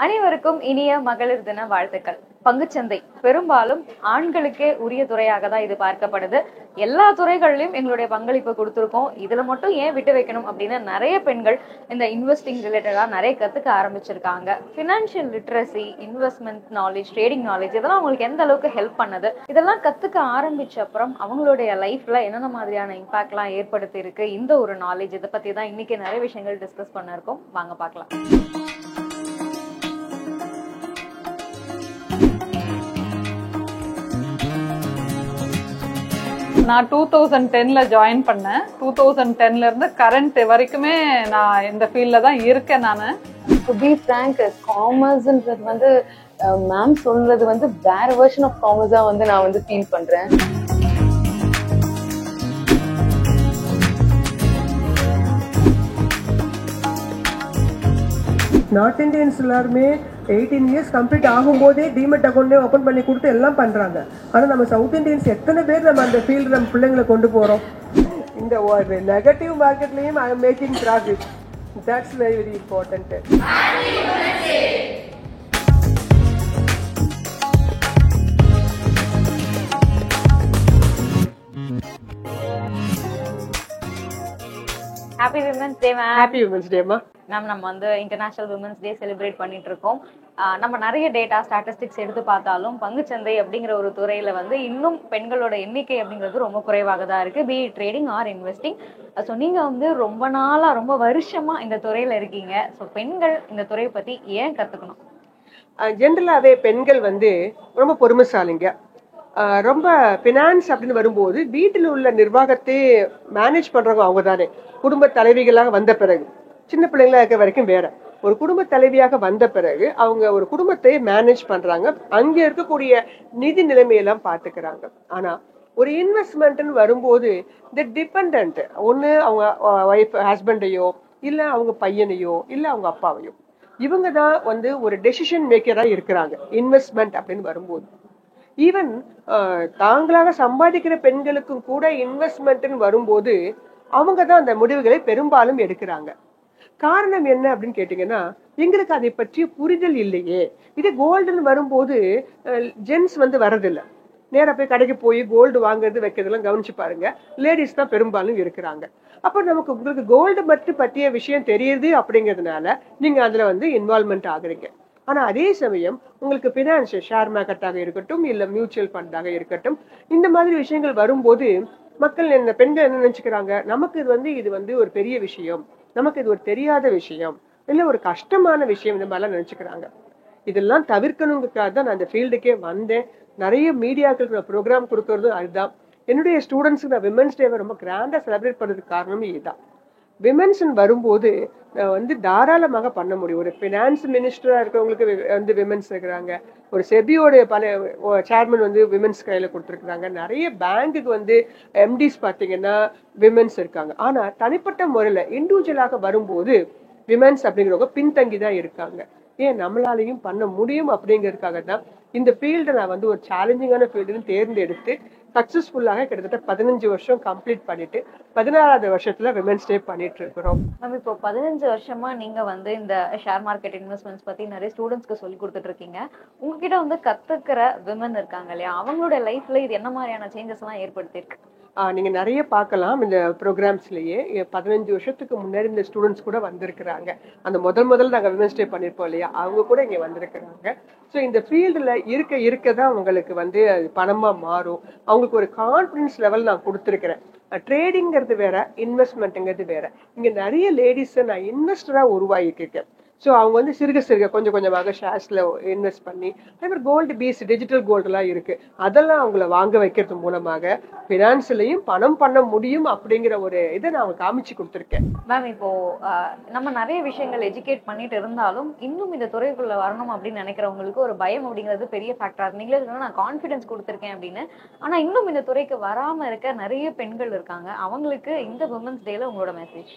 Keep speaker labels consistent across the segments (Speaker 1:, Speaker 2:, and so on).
Speaker 1: அனைவருக்கும் இனிய மகளிர் தின வாழ்த்துக்கள். பங்குச்சந்தை பெரும்பாலும் ஆண்களுக்கே உரிய துறையாக தான் இது பார்க்கப்படுது. எல்லா துறைகளிலும் எங்களுடைய பங்களிப்பு கொடுத்துருக்கோம். இதுல மட்டும் ஏன் விட்டு வைக்கணும் அப்படின்னு நிறைய பெண்கள் இந்த இன்வெஸ்டிங் ரிலேட்டடா நிறைய கத்துக்க ஆரம்பிச்சிருக்காங்க. Financial literacy, investment knowledge, trading knowledge இதெல்லாம் அவங்களுக்கு எந்த அளவுக்கு ஹெல்ப் பண்ணுது, இதெல்லாம் கத்துக்க ஆரம்பிச்ச அப்புறம் அவங்களுடைய லைஃப்ல என்னென்ன மாதிரியான இம்பாக்ட் எல்லாம் ஏற்படுத்தி இருக்கு இந்த ஒரு நாலேஜ், இதை பத்தி தான் இன்னைக்கு நிறைய விஷயங்கள் டிஸ்கஸ் பண்ண இருக்கோம். வாங்க பார்க்கலாம்.
Speaker 2: நான் 2010ல ஜாயின் பண்ணேன். 2010ல இருந்து கரண்ட் வரைக்குமே நான் இந்த ஃபீல்ட்ல தான் இருக்கேன். நான்
Speaker 3: டு பி ஃப்ராங்க், காமர்ஸ்ன்றது வந்து மேம் சொல்றது வந்து வேற வெர்ஷன் ஆஃப் காமர்ஸா வந்து நான் வந்து ஃபீல் பண்றேன்.
Speaker 4: நார்த் இந்தியன்ஸ் எல்லாருமே 18 இயர்ஸ் கம்ப்ளீட் ஆகும்போதே டிமெட் அக்கௌண்ட்டே ஓப்பன் பண்ணி கொடுத்து எல்லாம் பண்ணுறாங்க. ஆனால் நம்ம சவுத் இந்தியன்ஸ் எத்தனை பேர் நம்ம அந்த ஃபீல்டு நம்ம பிள்ளைங்களை கொண்டு போகிறோம். இந்த ஒரு நெகட்டிவ் மார்க்கெட்லேயும் I am making profit. That's very very important.
Speaker 1: Happy women's day ma'am.
Speaker 4: Happy women's டேமா
Speaker 1: மேம். நம்ம வந்து இன்டர்நேஷனல் விமென்ஸ் டே செலிப்ரேட் பண்ணிட்டு இருக்கோம். நம்ம நிறைய டேட்டா ஸ்டாட்டிஸ்டிக்ஸ் எடுத்து பார்த்தாலும் பங்குச்சந்தை அப்படிங்கிற ஒரு துறையில வந்து இன்னும் பெண்களோட எண்ணிக்கை அப்படிங்கிறது ரொம்ப குறைவாக தான் இருக்கு, be trading or investing. So நீங்க வந்து ரொம்ப நாளா ரொம்ப வருஷமா இந்த துறையில இருக்கீங்க. ஸோ பெண்கள் இந்த துறையை பத்தி ஏன் கத்துக்கணும்?
Speaker 4: ஜென்ரலாகவே பெண்கள் வந்து ரொம்ப பொறுமைசாலிங்க. ரொம்ப ஃபினான்ஸ் அப்படின்னு வரும்போது வீட்டில் உள்ள நிர்வாகத்தை மேனேஜ் பண்றவங்க அவங்க தானே. குடும்ப தலைவிகளாக வந்த பிறகு, சின்ன பிள்ளைங்களா இருக்க வரைக்கும் வேற, ஒரு குடும்ப தலைவியாக வந்த பிறகு அவங்க ஒரு குடும்பத்தை மேனேஜ் பண்றாங்க. அங்க இருக்கக்கூடிய நிதி நிலைமையெல்லாம் பாத்துக்கிறாங்க. ஆனா ஒரு இன்வெஸ்ட்மெண்ட்னு வரும்போது இந்த டிபெண்ட் ஒண்ணு அவங்க ஒய்ஃப் ஹஸ்பண்டையோ இல்ல அவங்க பையனையோ இல்ல அவங்க அப்பாவையோ, இவங்க தான் வந்து ஒரு டெசிஷன் மேக்கரா இருக்கிறாங்க இன்வெஸ்ட்மெண்ட் அப்படின்னு வரும்போது. ஈவன் தாங்களாக சம்பாதிக்கிற பெண்களுக்கும் கூட இன்வெஸ்ட்மெண்ட்னு வரும்போது அவங்க தான் அந்த முடிவுகளை பெரும்பாலும் எடுக்கிறாங்க. காரணம் என்ன அப்படின்னு கேட்டீங்கன்னா, எங்களுக்கு அதை பற்றிய புரிதல் இல்லையே. இது கோல்டுன்னு வரும்போது ஜென்ஸ் வந்து வரதில்லை. நேராக போய் கடைக்கு போய் கோல்டு வாங்குறது வைக்கிறதெல்லாம் கவனிச்சு பாருங்க, லேடிஸ் தான் பெரும்பாலும் இருக்கிறாங்க. அப்போ நமக்கு உங்களுக்கு கோல்டு மட்டும் பற்றிய விஷயம் தெரியுது அப்படிங்கிறதுனால நீங்க அதுல வந்து இன்வால்மெண்ட் ஆகுறீங்க. ஆனா அதே சமயம் உங்களுக்கு பினான்சியல் ஷேர் மார்க்கெட்டாக இருக்கட்டும் இல்ல மியூச்சுவல் ஃபண்டாக இருக்கட்டும், இந்த மாதிரி விஷயங்கள் வரும்போது மக்கள் இந்த பெண்கள் என்ன நினைச்சுக்கிறாங்க, நமக்கு இது வந்து ஒரு பெரிய விஷயம், நமக்கு இது ஒரு தெரியாத விஷயம், இல்ல ஒரு கஷ்டமான விஷயம், இந்த மாதிரிலாம் நினைச்சுக்கிறாங்க. இதெல்லாம் தவிர்க்கணுங்கிறதுக்காக தான் நான் இந்த ஃபீல்டுக்கே வந்தேன். நிறைய மீடியாக்களுக்கு நான் ப்ரோக்ராம் கொடுக்கறதும் அதுதான். என்னுடைய ஸ்டூடெண்ட்ஸுக்கு நான் விமென்ஸ் டேவை ரொம்ப கிராண்டா செலிப்ரேட் பண்றதுக்கு காரணமே இதுதான். விமென்ஸ் வரும்போது வந்து தாராளமாக பண்ண முடியும். ஒரு பினான்ஸ் மினிஸ்டரா இருக்கிறவங்களுக்கு வந்து விமென்ஸ் இருக்கிறாங்க. ஒரு செபியோட பல சேர்மன் வந்து விமென்ஸ் கையில கொடுத்துருக்காங்க. நிறைய பேங்குக்கு வந்து எம்டிஸ் பார்த்தீங்கன்னா விமென்ஸ் இருக்காங்க. ஆனா தனிப்பட்ட முறையில இண்டிவிஜுவலாக வரும்போது விமென்ஸ் அப்படிங்கிறவங்க பின்தங்கி தான் இருக்காங்க. ஏன் நம்மளாலையும் பண்ண முடியும் அப்படிங்கிறதுக்காக தான் இந்த ஃபீல்டை நான் வந்து ஒரு சேலஞ்சிங்கான ஃபீல்டுன்னு தேர்ந்தெடுத்து சக்சஸ்ஃபுல்லாக கிட்டத்தட்ட 15 வருஷம் கம்ப்ளீட் பண்ணிட்டு 16வது வருஷத்துல விமென்ஸ் டே பண்ணிட்டு இருக்கிறோம்.
Speaker 1: மேம், இப்போ 15 வருஷமா நீங்க வந்து இந்த ஷேர் மார்க்கெட் இன்வெஸ்ட்மெண்ட்ஸ் பத்தி நிறைய ஸ்டூடெண்ட்ஸ்க்கு சொல்லி கொடுத்துட்டு இருக்கீங்க. உங்ககிட்ட வந்து கத்துக்கிற விமன் இருக்காங்க இல்லையா, அவங்களோட லைஃப்ல இது என்ன மாதிரியான சேஞ்சஸ் எல்லாம் ஏற்படுத்தி இருக்கு?
Speaker 4: நீங்க நிறைய பார்க்கலாம் இந்த ப்ரோக்ராம்ஸ்லயே. 15 வருஷத்துக்கு முன்னாடி இந்த ஸ்டூடெண்ட்ஸ் கூட வந்திருக்கிறாங்க. அந்த முதல் நாங்க விமென்ஸ் டே பண்ணிருப்போம் இல்லையா, அவங்க கூட இங்க வந்திருக்கிறாங்க. ஸோ இந்த ஃபீல்டுல இருக்க தான் அவங்களுக்கு வந்து பணமா மாறும். அவங்களுக்கு ஒரு கான்ஃபிடன்ஸ் லெவல் நான் கொடுத்துருக்கிறேன். ட்ரேடிங்கிறது வேற, இன்வெஸ்ட்மெண்ட்டுங்கிறது வேற. இங்க நிறைய லேடிஸை நான் இன்வெஸ்டரா உருவாக்கியிருக்கேன். ஸோ அவங்க வந்து சிறுக கொஞ்சம் கொஞ்சமாக ஷேர்ஸ்ல இன்வெஸ்ட் பண்ணி, அதே மாதிரி கோல்டு பீஸ் டிஜிட்டல் கோல்டுலாம் இருக்கு, அதெல்லாம் அவங்கள வாங்க வைக்கிறது மூலமாக பினான்ஸ்லயும் பணம் பண்ண முடியும் அப்படிங்கிற ஒரு இதை நான் அவங்க காமிச்சு கொடுத்துருக்கேன்.
Speaker 1: மேம், இப்போ நம்ம நிறைய விஷயங்கள் எஜுகேட் பண்ணிட்டு இருந்தாலும் இன்னும் இந்த துறைக்குள்ள வரணும் அப்படின்னு நினைக்கிறவங்களுக்கு ஒரு பயம் அப்படிங்கிறது பெரிய ஃபேக்டரா இருக்கு. நீங்களே நான் கான்ஃபிடன்ஸ் கொடுத்துருக்கேன் அப்படின்னு, ஆனா இன்னும் இந்த துறைக்கு வராம இருக்க நிறைய பெண்கள் இருக்காங்க. அவங்களுக்கு இந்த விமென்ஸ் டேல உங்களோட மெசேஜ்?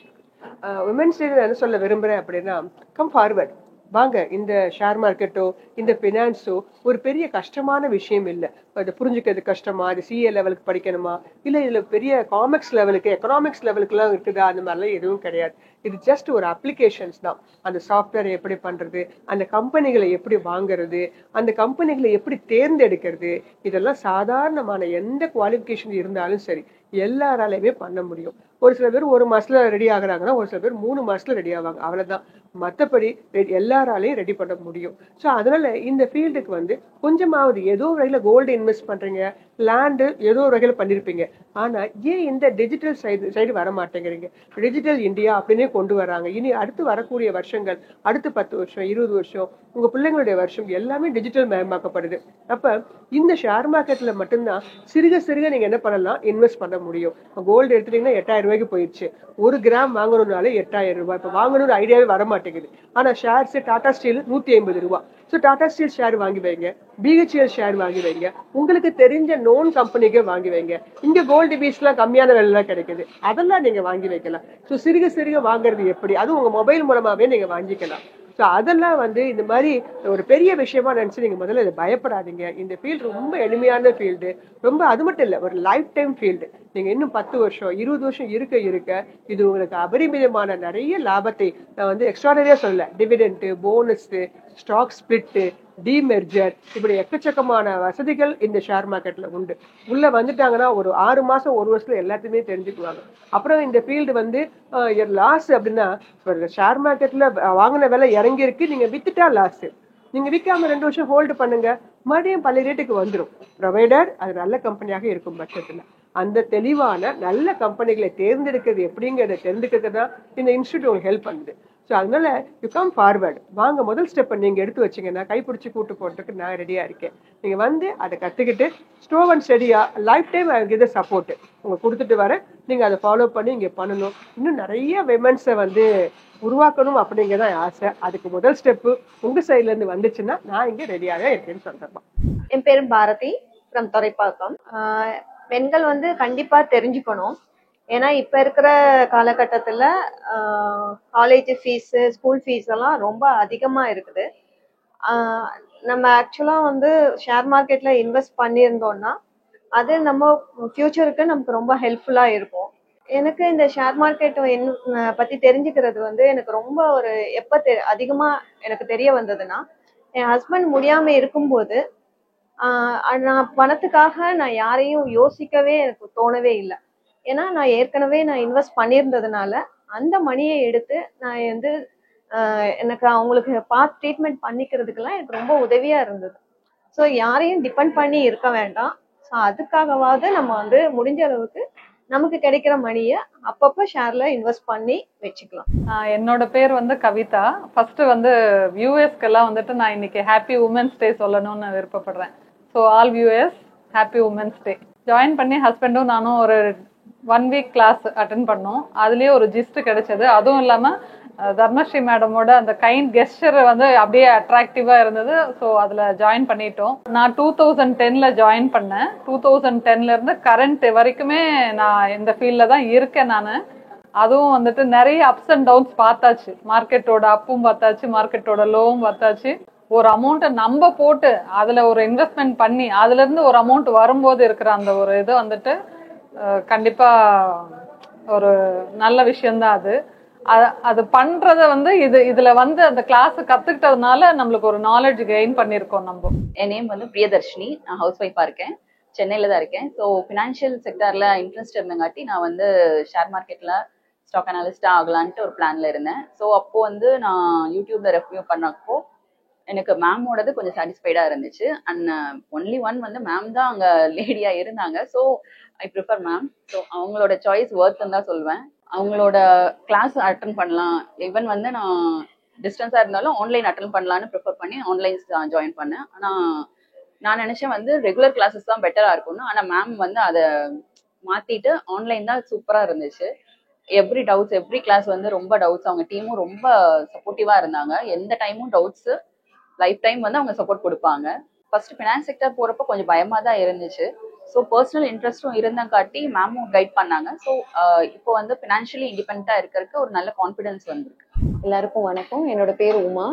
Speaker 4: விமென்ஸ் டே என்ன சொல்ல விரும்புறேன் அப்படின்னா, கம் ஃபார்வர்ட். வாங்க, இந்த ஷேர் மார்க்கெட்டோ இந்த ஃபினான்ஸோ ஒரு பெரிய கஷ்டமான விஷயம் இல்லை. அதை புரிஞ்சுக்கிறது கஷ்டமா, அது சிஏ லெவலுக்கு படிக்கணுமா, இல்லை இதுல பெரிய காமிக்ஸ் லெவலுக்கு எக்கனாமிக்ஸ் லெவலுக்குலாம் இருக்குதா, அந்த மாதிரிலாம் எதுவும் கிடையாது. இது ஜஸ்ட் ஒரு அப்ளிகேஷன்ஸ் தான். அந்த சாஃப்ட்வேரை எப்படி பண்றது, அந்த கம்பெனிகளை எப்படி வாங்குறது, அந்த கம்பெனிகளை எப்படி தேர்ந்தெடுக்கிறது, இதெல்லாம் சாதாரணமான எந்த குவாலிஃபிகேஷன் இருந்தாலும் சரி எல்லாராலையுமே பண்ண முடியும். ஒரு சில பேர் 1 மாசத்துல ரெடி ஆகுறாங்கன்னா, ஒரு சில பேர் 3 மாசத்துல ரெடி ஆவாங்க, அவ்வளவுதான். மற்றபடி எல்லாராலையும் ரெடி பண்ண முடியும். ஸோ அதனால இந்த ஃபீல்டுக்கு வந்து கொஞ்சமாவது ஏதோ ஒரு வகையில கோல்டு இன்வெஸ்ட் பண்றீங்க, லேண்டு ஏதோ ஒரு வகையில பண்ணிருப்பீங்க. ஆனா ஏன் இந்த டிஜிட்டல் சைடு வர மாட்டேங்கிறீங்க? டிஜிட்டல் இந்தியா அப்படின்னே கொண்டு வராங்க. இனி அடுத்து வரக்கூடிய வருஷங்கள், அடுத்து 10 வருஷம் 20 வருஷம் உங்க பிள்ளைங்களுடைய வருஷம் எல்லாமே டிஜிட்டல் மயமாக்கப்படுது. அப்ப இந்த ஷேர் மார்க்கெட்ல மட்டும்தான் சிறுக சிறுக நீங்க என்ன பண்ணலாம், இன்வெஸ்ட் பண்ண முடியும். கோல்டு எடுத்துட்டீங்கன்னா 8000 ரூபாய்க்கு போயிடுச்சு. 1 கிராம் வாங்கணும்னாலே 8000 ரூபாய். இப்ப வாங்கணும்னு ஐடியாவே வர மாட்டேங்குது. ஆனா ஷேர்ஸ் டாடா ஸ்டீல் 150 ரூபாய். ஸோ டாடா ஸ்டீல் ஷேர் வாங்கி வைங்க, பிஹெச்எல் ஷேர் வாங்கி வைங்க, உங்களுக்கு தெரிஞ்ச நோன் கம்பெனிக்கு வாங்கி வைங்க. இங்க கோல்டு பீஸ்லாம் கம்மியான விலைலாம் கிடைக்குது, அதெல்லாம் நீங்க வாங்கி வைக்கலாம். ஸோ சிறுக சிறுக வாங்குறது எப்படி, அதுவும் உங்க மொபைல் மூலமாவே நீங்க வாங்கிக்கலாம். ஸோ அதெல்லாம் வந்து இந்த மாதிரி ஒரு பெரிய விஷயமா நினைச்சு நீங்க முதல்ல இதை பயப்படாதீங்க. இந்த ஃபீல்டு ரொம்ப எளிமையான ஃபீல்டு. ரொம்ப அது மட்டும் இல்லை, ஒரு லைஃப் டைம் ஃபீல்டு. நீங்க இன்னும் 10 வருஷம் 20 வருஷம் இருக்க இருக்க இது உங்களுக்கு அபரிமிதமான நிறைய லாபத்தை, நான் வந்து எக்ஸ்ட்ராடனரியா சொல்லல, dividend, bonus, stock split, demerger, இப்படி எக்கச்சக்கமான வசதிகள் இந்த ஷேர் மார்க்கெட்ல உண்டு. உள்ள வந்துட்டாங்கன்னா ஒரு 6 மாசம் 1 வருஷத்துல எல்லாத்தையுமே தெரிஞ்சுக்குவாங்க. அப்புறம் இந்த ஃபீல்டு வந்து லாஸ் அப்படின்னா, ஷேர் மார்க்கெட்ல வாங்கின விலை இறங்கி இருக்கு, நீங்க வித்துட்டா லாஸ். நீங்க விற்காம 2 வருஷம் ஹோல்டு பண்ணுங்க, மறுபடியும் பழைய ரேட்டுக்கு வந்துடும். ப்ரொவைடர் அது நல்ல கம்பெனியாக இருக்கும் பட்சத்துல அந்த தெளிவான நல்ல கம்பெனிகளை தேர்ந்தெடுக்கிறது எப்படிங்கிறத தெரிஞ்சுக்கிறது தான் இந்த இன்ஸ்டியூட் உங்களுக்கு ஹெல்ப் பண்ணுது. ஸோ அதனால யூ கம் ஃபார்வர்டு வாங்க. முதல் ஸ்டெப்பை நீங்க எடுத்து வச்சீங்கன்னா கைப்பிடிச்சு கூட்டு போறதுக்கு நான் ரெடியா இருக்கேன். நீங்க வந்து அதை கத்துக்கிட்டு ஸ்லோ அண்ட் ஸ்டடியா லைஃப் டைம் இதை சப்போர்ட் உங்களுக்கு கொடுத்துட்டு வர, நீங்க அதை ஃபாலோ பண்ணி இங்க பண்ணணும். இன்னும் நிறைய விமன்ஸை வந்து உருவாக்கணும் அப்படிங்கிறதான் ஆசை. அதுக்கு முதல் ஸ்டெப்பு உங்க சைட்ல இருந்து வந்துச்சுன்னா நான் இங்க ரெடியாக இருக்கேன்னு சொல்றேன்.
Speaker 5: என் பேரு பாரதி ஃப்ரம் துறைப்பாக்கம். பெண்கள் வந்து கண்டிப்பா தெரிஞ்சுக்கணும். ஏன்னா இப்ப இருக்கிற காலகட்டத்துல காலேஜ் ஃபீஸ், ஸ்கூல் ஃபீஸ் எல்லாம் ரொம்ப அதிகமா இருக்குது. நம்ம ஆக்சுவலா வந்து ஷேர் மார்க்கெட்ல இன்வெஸ்ட் பண்ணியிருந்தோம்னா அது நம்ம ஃபியூச்சருக்கு நமக்கு ரொம்ப ஹெல்ப்ஃபுல்லா இருக்கும். எனக்கு இந்த ஷேர் மார்க்கெட் பத்தி தெரிஞ்சுக்கிறது வந்து எனக்கு ரொம்ப ஒரு அதிகமா எனக்கு தெரிய வந்ததுன்னா, என் ஹஸ்பண்ட் முடியாம இருக்கும்போது நான் பணத்துக்காக நான் யாரையும் யோசிக்கவே எனக்கு தோணவே இல்லை. ஏன்னா நான் ஏற்கனவே நான் இன்வெஸ்ட் பண்ணியிருந்ததுனால அந்த மணியை எடுத்து நான் வந்து எனக்கு அவங்களுக்கு பார்த்து ட்ரீட்மெண்ட் பண்ணிக்கிறதுக்கெல்லாம் எனக்கு ரொம்ப உதவியா இருந்தது. ஸோ யாரையும் டிபெண்ட் பண்ணி இருக்க வேண்டாம். ஸோ அதுக்காகவாவது நம்ம வந்து முடிஞ்ச அளவுக்கு நமக்கு கிடைக்கிற மணியை அப்பப்போ ஷேர்ல இன்வெஸ்ட் பண்ணி வச்சுக்கலாம்.
Speaker 2: என்னோட பேர் வந்து கவிதா. ஃபர்ஸ்ட் வந்து வியூஎஸ்க்கெல்லாம் வந்துட்டு நான் இன்னைக்கு ஹாப்பி உமன்ஸ் டே சொல்லணும்னு நான் விருப்பப்படுறேன். So all viewers happy women's day. Join பண்ணி ஹஸ்பண்டும் நானும் ஒரு 1 வீக் கிளாஸ் அட்டென்ட் பண்ணோம். அதுலயே ஒரு ஜிஸ்ட் கிடைச்சது. அதுவும் இல்லாம தர்மஸ்ரீ மேடமோட அந்த கைண்ட் கெஸ்டர் வந்து அப்படியே அட்ராக்டிவா இருந்தது. ஸோ அதுல ஜாயின் பண்ணிட்டோம். நான் 2010ல ஜாயின் பண்ணேன். 2010ல இருந்து கரண்ட் வரைக்குமே நான் இந்த ஃபீல்ட்ல தான் இருக்கேன். நான் அதுவும் வந்துட்டு நிறைய அப்ஸ் அண்ட் டவுன்ஸ் பார்த்தாச்சு. மார்க்கெட்டோட அப்பும் பார்த்தாச்சு, மார்க்கெட்டோட லோவும் பார்த்தாச்சு. ஒரு அமௌண்ட்டை நம்ம போட்டு அதுல ஒரு இன்வெஸ்ட்மெண்ட் பண்ணி அதுல இருந்து ஒரு அமௌண்ட் வரும்போது இருக்கிற அந்த ஒரு இது வந்துட்டு கண்டிப்பா ஒரு நல்ல விஷயம்தான். அது பண்றத வந்து இதுல வந்து அந்த கிளாஸ் கத்துக்கிட்டதுனால நம்மளுக்கு ஒரு நாலேஜ் கெயின் பண்ணிருக்கோம் நம்ம.
Speaker 6: என் நேம் வந்து பிரியதர்ஷினி. நான் ஹவுஸ் ஒய்ஃபா இருக்கேன், சென்னையில தான் இருக்கேன். ஸோ ஃபினான்ஷியல் செக்டர்ல இன்ட்ரெஸ்ட் இருந்தங்காட்டி நான் வந்து ஷேர் மார்க்கெட்ல ஸ்டாக் அனாலிஸ்டா ஆகலான்ட்டு ஒரு பிளான்ல இருந்தேன். ஸோ அப்போ வந்து நான் யூடியூப்ல ரெவ்யூ பண்ணப்போ எனக்கு மேமோடது கொஞ்சம் சாட்டிஸ்ஃபைடா இருந்துச்சு. அண்ட் ஒன்லி ஒன் வந்து மேம் தான் அங்க லேடியா இருந்தாங்க. So I prefer ma'am. So அவங்களோட சாய்ஸ் ஒர்த்துன்னு தான் சொல்வேன். அவங்களோட கிளாஸ் அட்டன் பண்ணலாம். ஈவன் வந்து நான் டிஸ்டன்ஸா இருந்தாலும் ஆன்லைன் அட்டன் பண்ணலான்னு ப்ரிஃபர் பண்ணி ஆன்லைன் ஜாயின் பண்ணேன். ஆனா நான் நினைச்சேன் வந்து ரெகுலர் கிளாஸஸ் தான் பெட்டரா இருக்கும்னு. ஆனா மேம் வந்து அதை மாத்திட்டு ஆன்லைன் தான் சூப்பரா இருந்துச்சு. எவ்ரி கிளாஸ் வந்து ரொம்ப டவுட்ஸ், அவங்க டீமும் ரொம்ப சப்போர்ட்டிவா இருந்தாங்க. எந்த டைமும் டவுட்ஸ் லைஃப் டைம் வந்து அவங்க சப்போர்ட் கொடுப்பாங்க. ஃபர்ஸ்ட் ஃபினான்ஸ் செக்டர் போறப்போ கொஞ்சம் பயமா தான் இருந்துச்சு. ஸோ பர்சனல் இன்ட்ரெஸ்ட்டும் இருந்தங்காட்டி மேமும் கைட் பண்ணாங்க. ஸோ இப்போ வந்து ஃபினான்ஷியலி இண்டிபெண்ட்டாக இருக்கிறதுக்கு ஒரு நல்ல கான்ஃபிடன்ஸ் வந்திருக்கு.
Speaker 3: எல்லாருக்கும் வணக்கம். என்னோட பேர் உமா.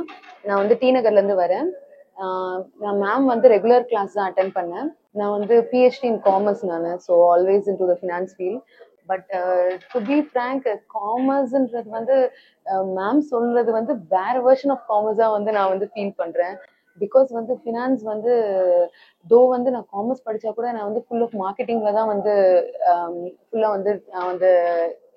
Speaker 3: நான் வந்து டி நகர்ல இருந்து வரேன். நான் மேம் வந்து ரெகுலர் கிளாஸ் தான் அட்டென்ட் பண்ணேன். நான் வந்து பிஹெச்டி இன் காமர்ஸ் நான். So always into the finance field. But to be frank, காமர்ஸ்ன்றது வந்து மேம் சொல்றது வந்து வேற வெர்ஷன் ஆஃப் காமர்ஸா வந்து நான் வந்து ஃபீல் பண்றேன். பிகாஸ் வந்து ஃபினான்ஸ் வந்து தோ வந்து நான் காமர்ஸ் படிச்சா கூட நான் வந்து ஃபுல் ஆஃப் மார்க்கெட்டிங்ல தான் வந்து ஃபுல்லா வந்து நான் வந்து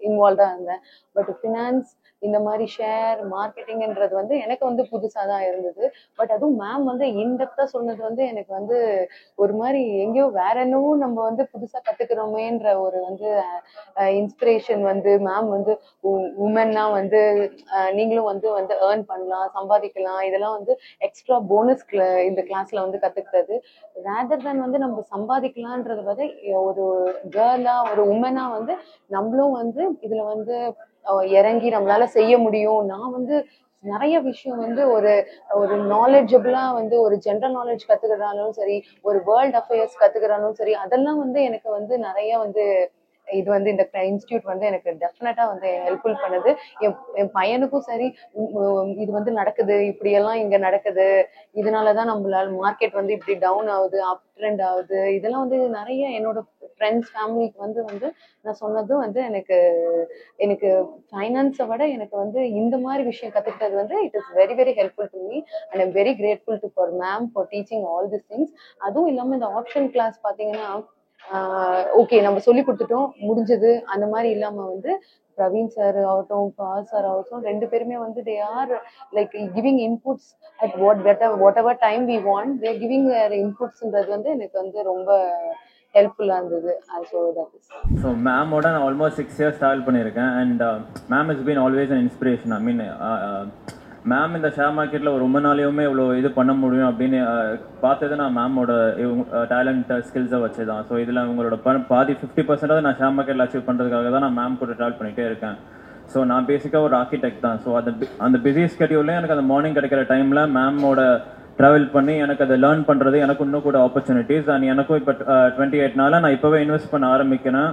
Speaker 3: இன்வால்வ்டா இருந்தேன். பட் ஃபினான்ஸ் இந்த மாதிரி ஷேர் மார்க்கெட்டிங்ன்றது வந்து எனக்கு வந்து புதுசாக தான் இருந்தது. பட் அதுவும் மேம் வந்து இன்டெப்தா சொன்னது வந்து எனக்கு வந்து ஒரு மாதிரி எங்கேயோ வேற என்னவோ நம்ம வந்து புதுசாக கத்துக்கிறோமேன்ற ஒரு வந்து இன்ஸ்பிரேஷன் வந்து மேம் வந்து உமன்னா வந்து நீங்களும் வந்து வந்து ஏர்ன் பண்ணலாம், சம்பாதிக்கலாம், இதெல்லாம் வந்து எக்ஸ்ட்ரா போனஸ் இந்த கிளாஸ்ல வந்து கத்துக்கிட்டது. ரேதர் தேன் வந்து நம்ம சம்பாதிக்கலான்றது வந்து ஒரு கேர்ளா ஒரு உமனா வந்து நம்மளும் வந்து இதுல வந்து இறங்கி நம்மளால செய்ய முடியும். நான் வந்து நிறைய விஷயம் வந்து ஒரு ஒரு நாலேஜபிளா வந்து ஒரு ஜென்ரல் நாலேஜ் கத்துக்கிறாலும் சரி, ஒரு வேர்ல்ட் அஃபேர்ஸ் கத்துக்கிறாலும் சரி, அதெல்லாம் வந்து எனக்கு வந்து நிறைய வந்து இது வந்து இந்த இன்ஸ்டியூட் வந்து எனக்கு டெஃபினட்டா வந்து ஹெல்ப்ஃபுல் பண்ணுது. என் பையனுக்கும் சரி இது வந்து நடக்குது, இப்படியெல்லாம் இங்க நடக்குது, இதனாலதான் நம்மளால மார்க்கெட் வந்து இப்படி டவுன் ஆகுது, அப் ட்ரெண்ட் ஆகுது, இதெல்லாம் வந்து நிறைய என்னோட ஃப்ரெண்ட்ஸ் ஃபேமிலிக்கு வந்து வந்து நான் சொன்னதும் வந்து எனக்கு எனக்கு ஃபைனான்ஸை விட எனக்கு வந்து இந்த மாதிரி விஷயம் கத்துக்கிட்டது வந்து it is very very helpful to me and I'm very grateful to for ma'am for teaching all this things. அதுவும் இல்லாமல் இந்த ஆப்ஷன் கிளாஸ் பார்த்தீங்கன்னா ஓகே நம்ம சொல்லி கொடுத்துட்டோம் முடிஞ்சது அந்த மாதிரி இல்லாம வந்து பிரவீன் சார் ஆகட்டும் பால் சார் ஆகட்டும் ரெண்டு பேருமே வந்து they are like giving inputs at whatever time we want they giving இன்புட்ஸ்ன்றது வந்து எனக்கு வந்து ரொம்ப ஹெல்ப்ஃபுல்லா இருந்தது.
Speaker 7: ஸோ மேமோட நான் ஆல்மோஸ்ட் 6 years ட்ராவல் பண்ணியிருக்கேன். And ma'am is been always an inspiration. I mean ma'am இந்த ஷேர் மார்க்கெட்டில் ஒரு ரொம்பனாலேயுமே இவ்வளோ இது பண்ண முடியும் அப்படின்னு பார்த்தது நான் மேமோட டேலண்ட் ஸ்கில்ஸை வச்சு தான். ஸோ இதில் உங்களோட பாதி 50% நான் ஷேர் மார்க்கெட்டில் அச்சீவ் பண்ணுறதுக்காக தான் நான் மேம் கூட ட்ராவல் பண்ணிகிட்டே இருக்கேன். ஸோ நான் பேசிக்காக ஒரு ஆர்கிடெக்ட் தான். ஸோ அந்த பிஸி ஸ்கெடியூல்லையும் எனக்கு அந்த மார்னிங் கிடைக்கிற டைமில் மேமோட ட்ராவல் பண்ணி எனக்கு அதை லேர்ன் பண்ணுறது எனக்கு இன்னும் கூட ஆப்பர்ச்சுனிட்டிஸ். அண்ட் எனக்கும் இப்போ 28 நான் இப்போவே இன்வெஸ்ட் பண்ண ஆரம்பிக்கிறேன்.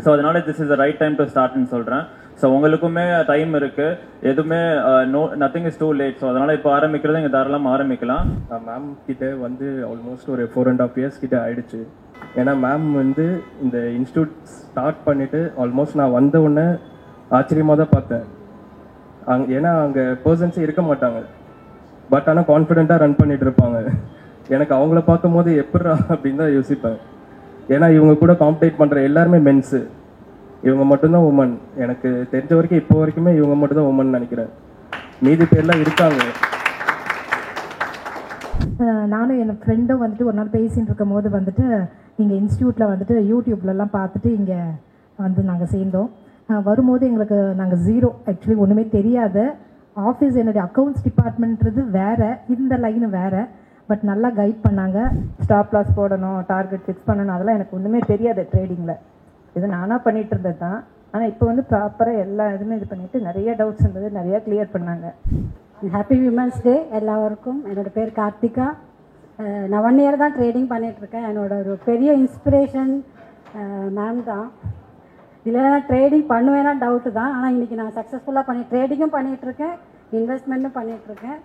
Speaker 7: ஸோ அதனால this is the right time to ஸ்டார்ட்னு சொல்கிறேன். ஸோ உங்களுக்குமே டைம் இருக்குது, எதுவுமே nothing is too late. So அதனால் இப்போ ஆரம்பிக்கிறது இங்கே தாராளமாக ஆரம்பிக்கலாம்.
Speaker 8: மேம் கிட்ட வந்து ஆல்மோஸ்ட் ஒரு 4.5 years கிட்ட ஆயிடுச்சு. ஏன்னா மேம் வந்து இந்த இன்ஸ்டியூட் ஸ்டார்ட் பண்ணிவிட்டு ஆல்மோஸ்ட் நான் வந்த உடனே ஆச்சரியமாக தான் பார்த்தேன். ஏன்னா அங்கே பர்சன்ஸே இருக்க மாட்டாங்க, பட் ஆனால் கான்ஃபிடென்ட்டாக ரன் பண்ணிட்டு இருப்பாங்க. எனக்கு அவங்கள பார்க்கும் போது எப்படா அப்படின்னு தான் யோசிப்பேன். ஏன்னா இவங்க கூட காம்படேட் பண்ணுற எல்லாருமே மென்ஸு, இவங்க மட்டும்தான் உமன். எனக்கு தெரிஞ்ச வரைக்கும் இப்போ வரைக்குமே இவங்க மட்டும்தான் உமன் நினைக்கிறேன். மீதி பேர்லாம் இருக்காங்க.
Speaker 9: நானும் என் ஃப்ரெண்டும் வந்துட்டு ஒரு நாள் பேசிகிட்டு இருக்கும் போது வந்துட்டு இங்கே இன்ஸ்டியூட்டில் வந்துட்டு யூடியூப்லலாம் பார்த்துட்டு இங்கே வந்து நாங்கள் சேர்ந்தோம். வரும்போது எங்களுக்கு நாங்கள் ஜீரோ, ஆக்சுவலி ஒன்றுமே தெரியாது. ஆஃபீஸ் என்னுடைய அக்கௌண்ட்ஸ் டிபார்ட்மெண்ட்றது வேறு, இந்த லைனு வேறு. பட் நல்லா கைட் பண்ணாங்க. ஸ்டாப் லாஸ் போடணும், டார்கெட் ஃபிக்ஸ் பண்ணணும், அதெல்லாம் எனக்கு ஒன்றுமே தெரியாது ட்ரேடிங்கில். இது நானாக பண்ணிகிட்டு இருந்தது தான். ஆனால் இப்போ வந்து ப்ராப்பராக எல்லா இதுவுமே இது பண்ணிவிட்டு நிறைய டவுட்ஸ் இருந்தது, நிறையா கிளியர் பண்ணாங்க.
Speaker 10: ஹாப்பி விமன்ஸ் டே எல்லாருக்கும். என்னோடய பேர் கார்த்திகா. நான் 1 year தான் ட்ரேடிங் பண்ணிகிட்ருக்கேன். என்னோட ஒரு பெரிய இன்ஸ்பிரேஷன் மேம் தான். இல்லைனா ட்ரேடிங் பண்ணுவேன்னா டவுட்டு தான். ஆனால் இன்றைக்கி நான் சக்ஸஸ்ஃபுல்லாக ட்ரேடிங்கும் பண்ணிகிட்ருக்கேன், இன்வெஸ்ட்மெண்ட்டும் பண்ணிகிட்ருக்கேன்.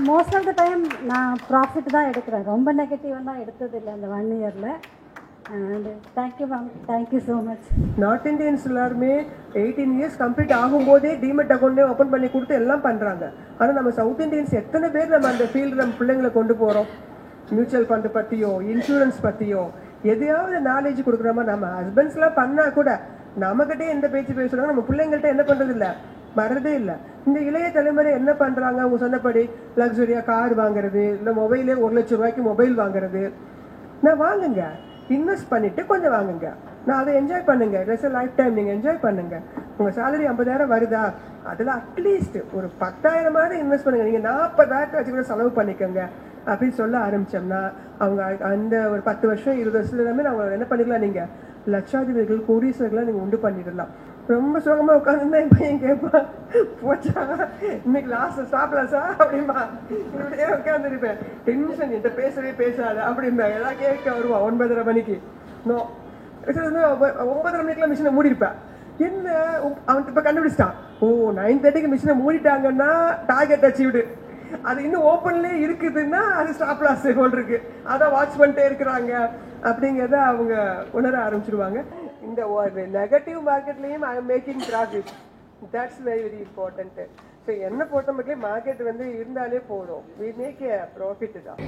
Speaker 10: மோஸ்ட் ஆஃப் த டைம் நான் ப்ராஃபிட் தான் எடுக்கிறேன், ரொம்ப நெகட்டிவாக தான் எடுத்தது இல்லை இந்த 1 yearல. And thank you ma'am, thank you so much.
Speaker 4: North Indians எல்லாருமே 18 years கம்ப்ளீட் ஆகும்போதே டிமெட் அக்கௌண்ட்டே ஓப்பன் பண்ணி கொடுத்து எல்லாம் பண்ணுறாங்க. ஆனால் நம்ம சவுத் இந்தியன்ஸ் எத்தனை பேர் நம்ம அந்த ஃபீல்டு நம்ம பிள்ளைங்களை கொண்டு போகிறோம்? மியூச்சுவல் ஃபண்டு பற்றியோ இன்சூரன்ஸ் பற்றியோ எதையாவது நாலேஜ் கொடுக்குறோமா? நம்ம ஹஸ்பண்ட்ஸ்லாம் பண்ணால் கூட நம்மக்கிட்டே எந்த பேச்சு பேசுகிறாங்க, நம்ம பிள்ளைங்கள்ட்ட என்ன பண்ணுறது இல்லை, மறதே இல்லை. இந்த இளைய தலைமுறை என்ன பண்ணுறாங்க? அவங்க சொன்னபடி லக்ஸரியாக கார் வாங்குறது, இல்லை மொபைலே 1 லட்சம் ரூபாய்க்கு மொபைல் வாங்குறது. நான் வாங்குங்க, இன்வெஸ்ட் பண்ணிவிட்டு கொஞ்சம் வாங்குங்க, நான் அதை என்ஜாய் பண்ணுங்க. இட்ஸ் லைஃப் டைம், நீங்கள் என்ஜாய் பண்ணுங்க. உங்கள் சேலரி 50,000 வருதா, அதில் அட்லீஸ்ட் ஒரு 10,000 இன்வெஸ்ட் பண்ணுங்க. நீங்கள் 40,000 வச்சு கூட செலவு பண்ணிக்கோங்க அப்படின்னு சொல்ல ஆரம்பித்தோம்னா அவங்க அந்த ஒரு 10 வருஷம் 20 வருஷத்துல எல்லாமே அவங்க என்ன பண்ணிக்கலாம், நீங்கள் லட்சாதிபதிகள் கோடீஸ்வரர்களாக நீங்கள் உண்டு பண்ணிடலாம். ரொம்ப சுகமாக உட்காந்துருந்தா என் பையன் கேட்பான், போச்சா இன்னைக்கு லாஸ்ட் ஸ்டாப்லாஸா அப்படின்பா. இப்படியே உட்காந்துருப்பேன், டென்ஷன், என்கிட்ட பேசவே பேசாத அப்படின்பேன். எல்லாம் கேட்க வருவான் 9:30 மணிக்கு. நோ 9:30 மணிக்கெல்லாம் மிஷினை மூடிருப்பேன். என்ன அவன் இப்போ கண்டுபிடிச்சிட்டான், ஓ 9:30க்கு மிஷினை மூடிட்டாங்கன்னா டார்கெட் அச்சீவ்டு, அது இன்னும் ஓப்பன்லேயே இருக்குதுன்னா அது ஸ்டாப் லாஸ் போல் இருக்கு, அதான் வாட்ச் பண்ணிட்டே இருக்கிறாங்க அப்படிங்கிறத அவங்க உணர ஆரம்பிச்சிருவாங்க. இந்த நெகட்டிவ் மார்க்கெட்லேயும் I am making profit, that's very very important. So என்ன பொறுத்த மட்டும் மார்க்கெட் வந்து இருந்தாலே போதும், வி மேக் ஏ ப்ராஃபிட் தான்.